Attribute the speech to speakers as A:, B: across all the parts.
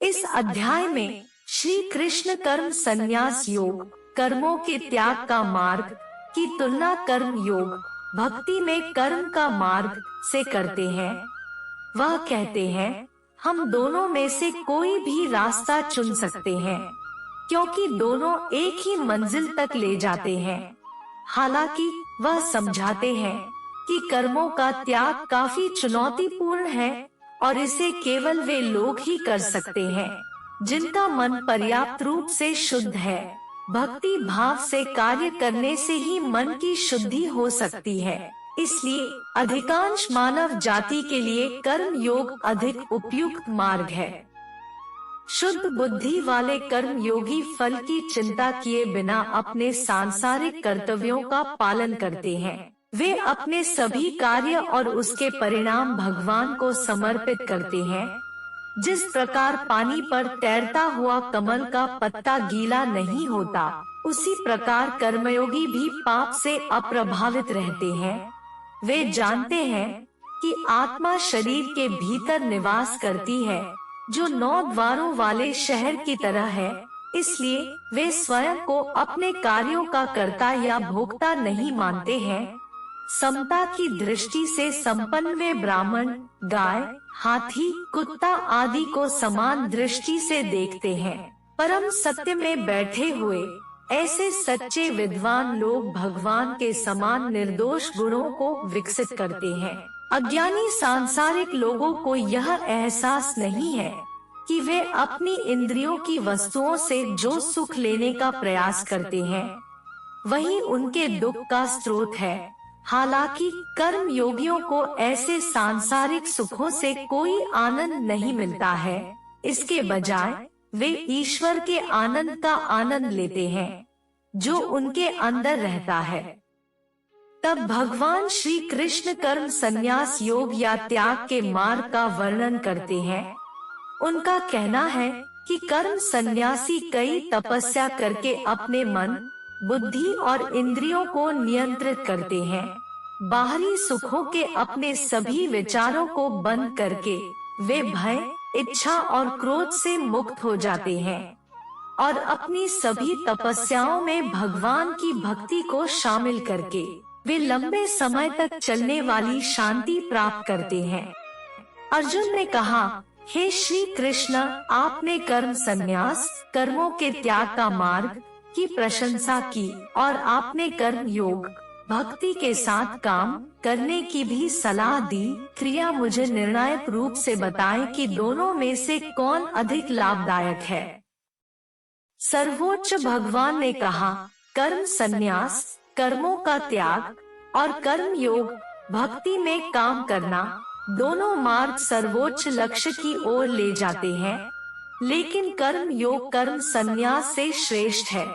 A: इस अध्याय में श्री कृष्ण कर्म संन्यास योग, कर्मों के त्याग का मार्ग की तुलना कर्म योग, भक्ति में कर्म का मार्ग से करते हैं। वह कहते हैं, हम दोनों में से कोई भी रास्ता चुन सकते हैं, क्योंकि दोनों एक ही मंजिल तक ले जाते हैं। हालांकि वह समझाते हैं कि कर्मों का त्याग काफी चुनौतीपूर्ण है और इसे केवल वे लोग ही कर सकते हैं जिनका मन पर्याप्त रूप से शुद्ध है। भक्ति भाव से कार्य करने से ही मन की शुद्धि हो सकती है। इसलिए अधिकांश मानव जाति के लिए कर्म योग अधिक उपयुक्त मार्ग है। शुद्ध बुद्धि वाले कर्म योगी फल की चिंता किए बिना अपने सांसारिक कर्तव्यों का पालन करते हैं। वे अपने सभी कार्य और उसके परिणाम भगवान को समर्पित करते हैं। जिस प्रकार पानी पर तैरता हुआ कमल का पत्ता गीला नहीं होता, उसी प्रकार कर्मयोगी भी पाप से अप्रभावित रहते हैं। वे जानते हैं कि आत्मा शरीर के भीतर निवास करती है, जो 9 द्वारों वाले शहर की तरह है। इसलिए वे स्वयं को अपने कार्यों का कर्ता या भोक्ता नहीं मानते हैं। समता की दृष्टि से संपन्न वे ब्राह्मण, गाय, हाथी, कुत्ता आदि को समान दृष्टि से देखते हैं। परम सत्य में बैठे हुए ऐसे सच्चे विद्वान लोग भगवान के समान निर्दोष गुणों को विकसित करते हैं। अज्ञानी सांसारिक लोगों को यह एहसास नहीं है कि वे अपनी इंद्रियों की वस्तुओं से जो सुख लेने का प्रयास करते हैं, वही उनके दुख का स्रोत है। हालांकि कर्म योगियों को ऐसे सांसारिक सुखों से कोई आनंद नहीं मिलता है। इसके बजाय वे ईश्वर के आनंद का आनंद लेते हैं, जो उनके अंदर रहता है। तब भगवान श्री कृष्ण कर्म संन्यास योग या त्याग के मार्ग का वर्णन करते हैं। उनका कहना है कि कर्म संन्यासी कई तपस्या करके अपने मन, बुद्धि और इंद्रियों को नियंत्रित करते हैं। बाहरी सुखों के अपने सभी विचारों को बंद करके वे भय, इच्छा और क्रोध से मुक्त हो जाते हैं और अपनी सभी तपस्याओं में भगवान की भक्ति को शामिल करके वे लंबे समय तक चलने वाली शांति प्राप्त करते हैं। अर्जुन ने कहा, हे श्री कृष्ण, आपने कर्म संन्यास, कर्मों के त्याग का मार्ग की प्रशंसा की और आपने कर्म योग, भक्ति के साथ काम करने की भी सलाह दी। क्रिया मुझे निर्णायक रूप से बताएं कि दोनों में से कौन अधिक लाभदायक है। सर्वोच्च भगवान ने कहा, कर्म संन्यास, कर्मों का त्याग और कर्म योग, भक्ति में काम करना, दोनों मार्ग सर्वोच्च लक्ष्य की ओर ले जाते हैं, लेकिन कर्म योग कर्म संन्यास से श्रेष्ठ है।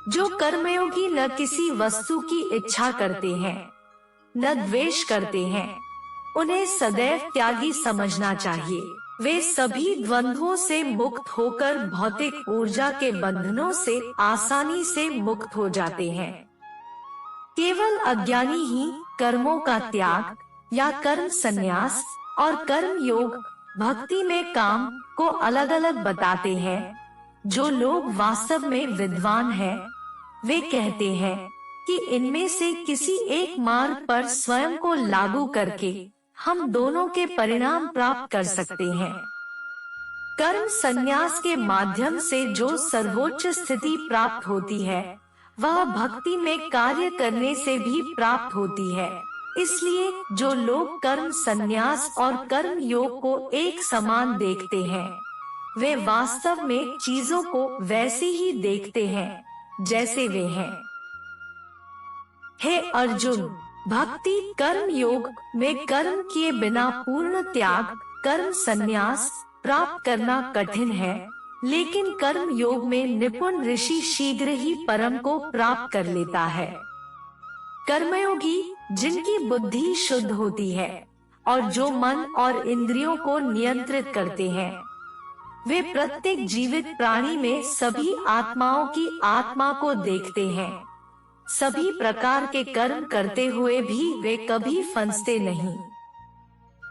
A: जो कर्मयोगी न किसी वस्तु की इच्छा करते हैं, न द्वेष करते हैं, उन्हें सदैव त्यागी समझना चाहिए। वे सभी द्वंद्वों से मुक्त होकर भौतिक ऊर्जा के बंधनों से आसानी से मुक्त हो जाते हैं। केवल अज्ञानी ही कर्मों का त्याग या कर्म संन्यास और कर्म योग, भक्ति में काम को अलग अलग बताते हैं। जो लोग वास्तव में विद्वान हैं, वे कहते हैं कि इनमें से किसी एक मार्ग पर स्वयं को लागू करके हम दोनों के परिणाम प्राप्त कर सकते हैं। कर्म संन्यास के माध्यम से जो सर्वोच्च स्थिति प्राप्त होती है, वह भक्ति में कार्य करने से भी प्राप्त होती है। इसलिए जो लोग कर्म संन्यास और कर्म योग को एक समान देखते हैं, वे वास्तव में चीजों को वैसे ही देखते हैं जैसे वे हैं। हे अर्जुन, भक्ति कर्म योग में कर्म किए बिना पूर्ण त्याग, कर्म संन्यास प्राप्त करना कठिन है, लेकिन कर्म योग में निपुण ऋषि शीघ्र ही परम को प्राप्त कर लेता है। कर्मयोगी, जिनकी बुद्धि शुद्ध होती है और जो मन और इंद्रियों को नियंत्रित करते हैं, वे प्रत्येक जीवित प्राणी में सभी आत्माओं की आत्मा को देखते हैं। सभी प्रकार के कर्म करते हुए भी वे कभी फंसते नहीं।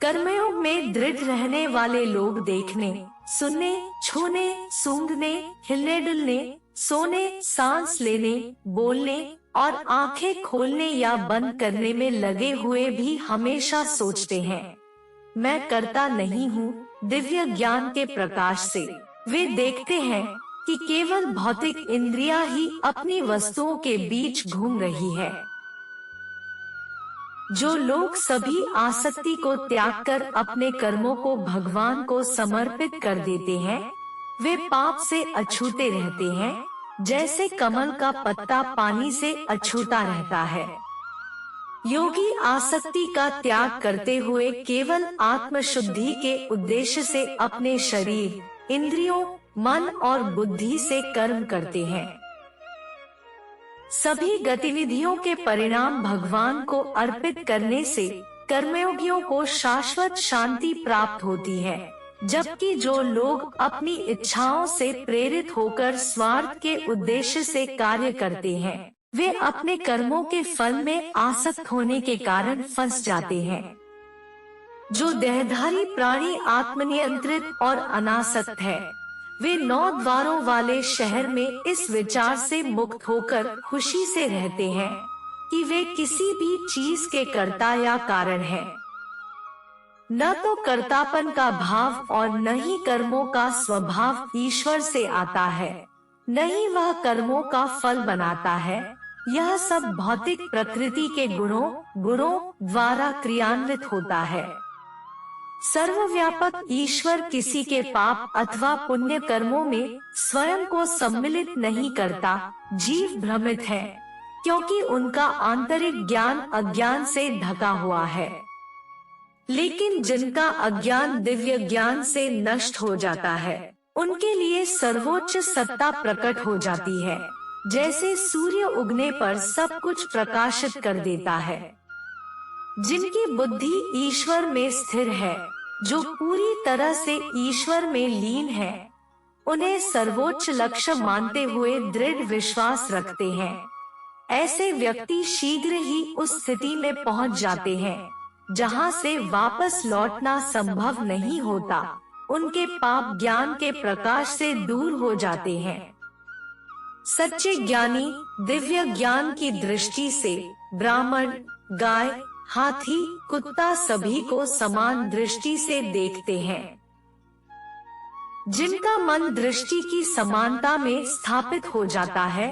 A: कर्मयोग में दृढ़ रहने वाले लोग देखने सुनने, छूने, सूंघने, हिलने डुलने, सोने, सांस लेने, बोलने और आंखें खोलने या बंद करने में लगे हुए भी हमेशा सोचते हैं, मैं करता नहीं हूँ। दिव्य ज्ञान के प्रकाश से वे देखते हैं कि केवल भौतिक इंद्रियां ही अपनी वस्तुओं के बीच घूम रही है। जो लोग सभी आसक्ति को त्याग कर अपने कर्मों को भगवान को समर्पित कर देते हैं, वे पाप से अछूते रहते हैं, जैसे कमल का पत्ता पानी से अछूता रहता है। योगी आसक्ति का त्याग करते हुए केवल आत्मशुद्धि के उद्देश्य से अपने शरीर, इंद्रियों, मन और बुद्धि से कर्म करते हैं। सभी गतिविधियों के परिणाम भगवान को अर्पित करने से कर्मयोगियों को शाश्वत शांति प्राप्त होती है, जबकि जो लोग अपनी इच्छाओं से प्रेरित होकर स्वार्थ के उद्देश्य से कार्य करते हैं, वे अपने कर्मों के फल में आसक्त होने के कारण फंस जाते हैं। जो देहधारी प्राणी आत्मनियंत्रित और अनासक्त है, वे 9 द्वारों वाले शहर में इस विचार से मुक्त होकर खुशी से रहते हैं कि वे किसी भी चीज के कर्ता या कारण हैं। न तो कर्तापन का भाव और न ही कर्मों का स्वभाव ईश्वर से आता है, न ही वह कर्मों का फल बनाता है। यह सब भौतिक प्रकृति के गुणों द्वारा क्रियान्वित होता है। सर्वव्यापक ईश्वर किसी के पाप अथवा पुण्य कर्मों में स्वयं को सम्मिलित नहीं करता। जीव भ्रमित है, क्योंकि उनका आंतरिक ज्ञान अज्ञान से ढका हुआ है। लेकिन जिनका अज्ञान दिव्य ज्ञान से नष्ट हो जाता है, उनके लिए सर्वोच्च सत्ता प्रकट हो जाती है। जैसे सूर्य उगने पर सब कुछ प्रकाशित कर देता है। जिनकी बुद्धि ईश्वर में स्थिर है, जो पूरी तरह से ईश्वर में लीन है, उन्हें सर्वोच्च लक्ष्य मानते हुए दृढ़ विश्वास रखते हैं। ऐसे व्यक्ति शीघ्र ही उस स्थिति में पहुंच जाते हैं जहां से वापस लौटना संभव नहीं होता। उनके पाप ज्ञान के प्रकाश से दूर हो जाते हैं। सच्चे ज्ञानी दिव्य ज्ञान की दृष्टि से ब्राह्मण, गाय, हाथी, कुत्ता सभी को समान दृष्टि से देखते हैं। जिनका मन दृष्टि की समानता में स्थापित हो जाता है,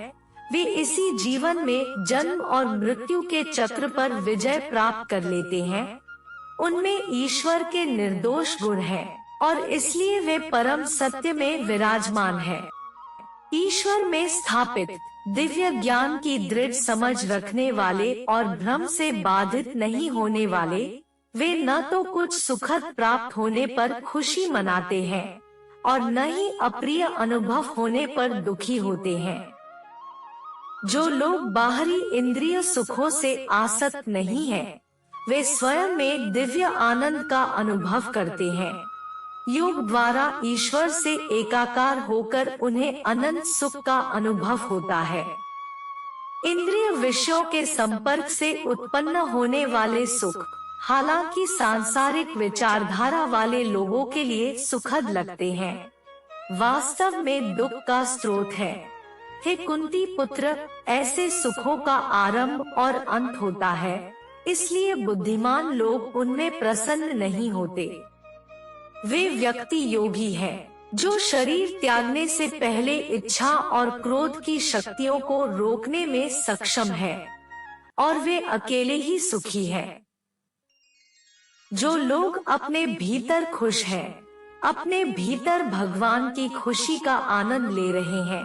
A: वे इसी जीवन में जन्म और मृत्यु के चक्र पर विजय प्राप्त कर लेते हैं। उनमें ईश्वर के निर्दोष गुण हैं और इसलिए वे परम सत्य में विराजमान हैं। ईश्वर में स्थापित दिव्य ज्ञान की दृढ़ समझ रखने वाले और भ्रम से बाधित नहीं होने वाले, वे न तो कुछ सुखद प्राप्त होने पर खुशी मनाते हैं और न ही अप्रिय अनुभव होने पर दुखी होते हैं। जो लोग बाहरी इंद्रिय सुखों से आसक्त नहीं हैं, वे स्वयं में दिव्य आनंद का अनुभव करते हैं। योग द्वारा ईश्वर से एकाकार होकर उन्हें अनंत सुख का अनुभव होता है। इंद्रिय विषयों के संपर्क से उत्पन्न होने वाले सुख हालांकि सांसारिक विचारधारा वाले लोगों के लिए सुखद लगते हैं, वास्तव में दुख का स्रोत है। हे कुंती पुत्र, ऐसे सुखों का आरंभ और अंत होता है, इसलिए बुद्धिमान लोग उनमें प्रसन्न नहीं होते। वे व्यक्ति योगी हैं, जो शरीर त्यागने से पहले इच्छा और क्रोध की शक्तियों को रोकने में सक्षम है, और वे अकेले ही सुखी हैं। जो लोग अपने भीतर खुश हैं, अपने भीतर भगवान की खुशी का आनंद ले रहे हैं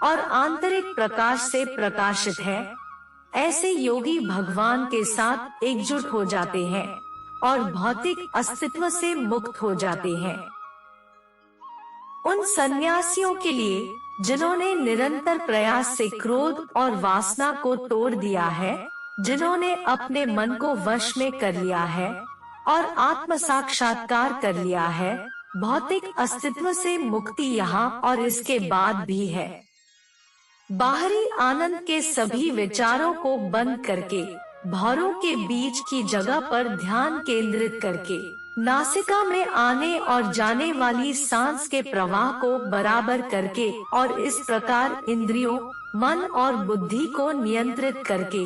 A: और आंतरिक प्रकाश से प्रकाशित है, ऐसे योगी भगवान के साथ एकजुट हो जाते हैं और भौतिक अस्तित्व से मुक्त हो जाते हैं। उन सन्यासियों के लिए जिन्होंने निरंतर प्रयास से क्रोध और वासना को तोड़ दिया है, जिन्होंने अपने मन को वश में कर लिया है और आत्म साक्षात्कार कर लिया है, भौतिक अस्तित्व से मुक्ति यहाँ और इसके बाद भी है। बाहरी आनंद के सभी विचारों को बंद करके, भौरों के बीच की जगह पर ध्यान केंद्रित करके, नासिका में आने और जाने वाली सांस के प्रवाह को बराबर करके और इस प्रकार इंद्रियों, मन और बुद्धि को नियंत्रित करके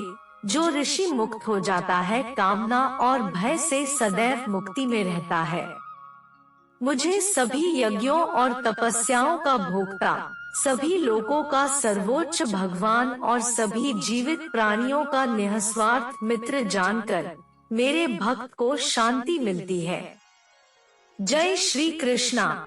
A: जो ऋषि मुक्त हो जाता है, कामना और भय से सदैव मुक्ति में रहता है। मुझे सभी यज्ञों और तपस्याओं का भोक्ता, सभी लोगों का सर्वोच्च भगवान और सभी जीवित प्राणियों का निःस्वार्थ मित्र जानकर मेरे भक्त को शांति मिलती है। जय श्री कृष्णा।